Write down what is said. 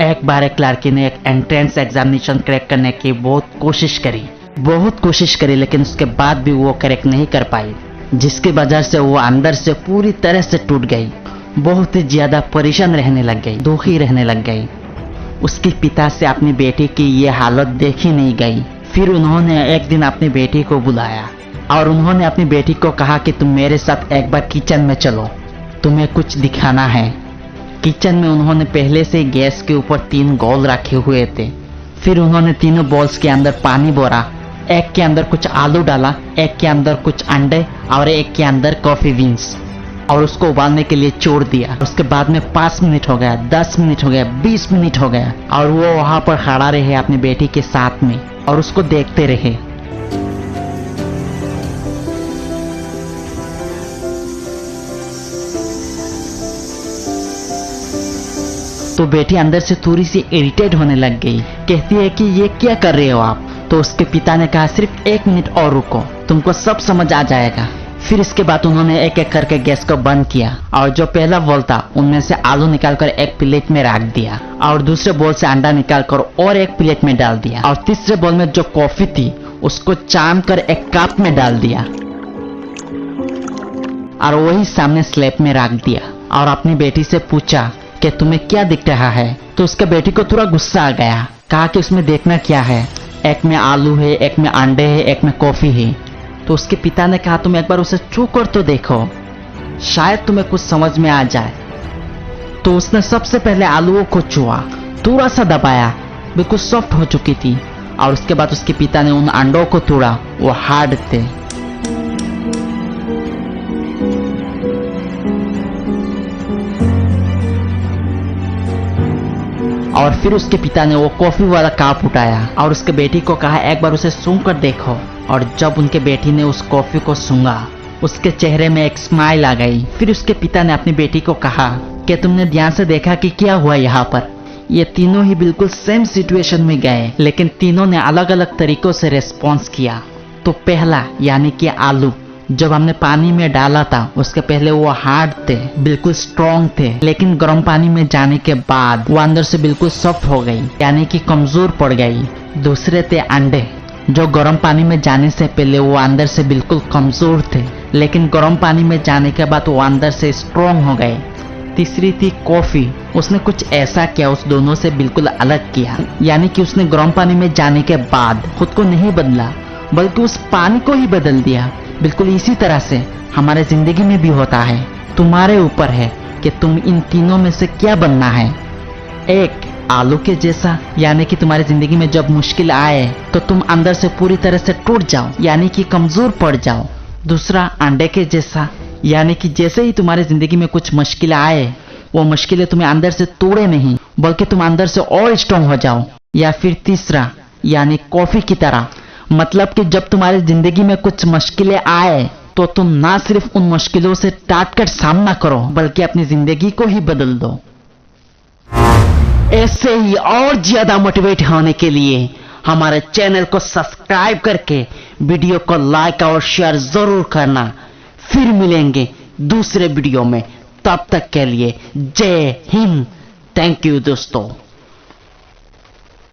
एक बार एक लड़की ने एक एंट्रेंस एग्जामिनेशन क्रैक करने की बहुत कोशिश करी, लेकिन उसके बाद भी वो क्रैक नहीं कर पाई, जिसकी वजह से वो अंदर से पूरी तरह से टूट गई। बहुत ही ज्यादा परेशान रहने लग गई, दुखी रहने लग गई। उसके पिता से अपनी बेटी की ये हालत देखी नहीं गई। फिर उन्होंने एक दिन अपनी बेटी को बुलाया और उन्होंने अपनी बेटी को कहा कि तुम मेरे साथ एक बार किचन में चलो, तुम्हें कुछ दिखाना है। किचन में उन्होंने पहले से गैस के ऊपर 3 गोल रखे हुए थे। फिर उन्होंने तीनों बॉल्स के अंदर पानी भरा, एक के अंदर कुछ आलू डाला, एक के अंदर कुछ अंडे और एक के अंदर कॉफी बीन्स, और उसको उबालने के लिए छोड़ दिया। उसके बाद में 5 मिनट हो गया, 10 मिनट हो गया, 20 मिनट हो गया, और वो वहां पर खड़ा रहे अपनी बेटी के साथ में और उसको देखते रहे। तो बेटी अंदर से थोड़ी सी इरिटेट होने लग गई। कहती है कि ये क्या कर रहे हो आप? तो उसके पिता ने कहा सिर्फ 1 मिनट और रुको, तुमको सब समझ आ जाएगा। फिर इसके बाद उन्होंने एक एक करके गैस को बंद किया और जो पहला बॉल था उनमें से आलू निकालकर एक प्लेट में रख दिया, और दूसरे बॉल से अंडा निकालकर और एक प्लेट में डाल दिया, और तीसरे बॉल में जो कॉफी थी उसको चाम कर एक कप में डाल दिया और वही सामने स्लैब में रख दिया, और अपनी बेटी से पूछा कि तुम्हें क्या दिख रहा है? तो उसके बेटी को थोड़ा गुस्सा आ गया। कहा कि उसमें देखना क्या है, एक में आलू है, एक में अंडे है, एक में कॉफी है। तो उसके पिता ने कहा तुम एक बार उसे छू कर तो देखो, शायद तुम्हें कुछ समझ में आ जाए। तो उसने सबसे पहले आलूओं को छुआ, थोड़ा सा दबाया, बिल्कुल सॉफ्ट हो चुकी थी, और उसके बाद उसके पिता ने उन अंडों को तोड़ा, वो हार्ड थे। और फिर उसके पिता ने वो कॉफी वाला कप उठाया और उसके बेटी को कहा एक बार उसे सूंघ कर देखो। और जब उनके बेटी ने उस कॉफी को सूंघा, उसके चेहरे में एक स्माइल आ गई। फिर उसके पिता ने अपनी बेटी को कहा कि तुमने ध्यान से देखा कि क्या हुआ यहाँ पर? ये तीनों ही बिल्कुल सेम सिचुएशन में गए, लेकिन तीनों ने अलग अलग तरीकों से रेस्पॉन्स किया। तो पहला यानी कि आलू जब हमने पानी में डाला था उसके पहले वो हार्ड थे, बिल्कुल स्ट्रॉन्ग थे, लेकिन गर्म पानी में जाने के बाद वो अंदर से बिल्कुल सॉफ्ट हो गई, यानी कि कमजोर पड़ गई। दूसरे थे अंडे, जो गर्म पानी में जाने से पहले वो अंदर से बिल्कुल कमजोर थे, लेकिन गर्म पानी में जाने के बाद वो अंदर से स्ट्रॉन्ग हो गए। तीसरी थी कॉफी, उसने कुछ ऐसा किया, उस दोनों से बिल्कुल अलग किया, यानी कि उसने गर्म पानी में जाने के बाद खुद को नहीं बदला बल्कि उस पानी को ही बदल दिया। बिल्कुल इसी तरह से हमारे जिंदगी में भी होता है। तुम्हारे ऊपर है कि तुम इन तीनों में से क्या बनना है। एक आलू के जैसा, यानी कि तुम्हारी जिंदगी में जब मुश्किल आए तो तुम अंदर से पूरी तरह से टूट जाओ, यानी कि कमजोर पड़ जाओ। दूसरा अंडे के जैसा, यानी कि जैसे ही तुम्हारी जिंदगी में कुछ मुश्किल आए वो मुश्किलें तुम्हें अंदर से तोड़े नहीं बल्कि तुम अंदर से और स्ट्रॉन्ग हो जाओ। या फिर तीसरा यानी कॉफी की तरह, मतलब कि जब तुम्हारी जिंदगी में कुछ मुश्किलें आए तो तुम ना सिर्फ उन मुश्किलों से डट कर सामना करो बल्कि अपनी जिंदगी को ही बदल दो। ऐसे ही और ज्यादा मोटिवेट होने के लिए हमारे चैनल को सब्सक्राइब करके वीडियो को लाइक और शेयर जरूर करना। फिर मिलेंगे दूसरे वीडियो में, तब तक के लिए जय हिंद। थैंक यू दोस्तों।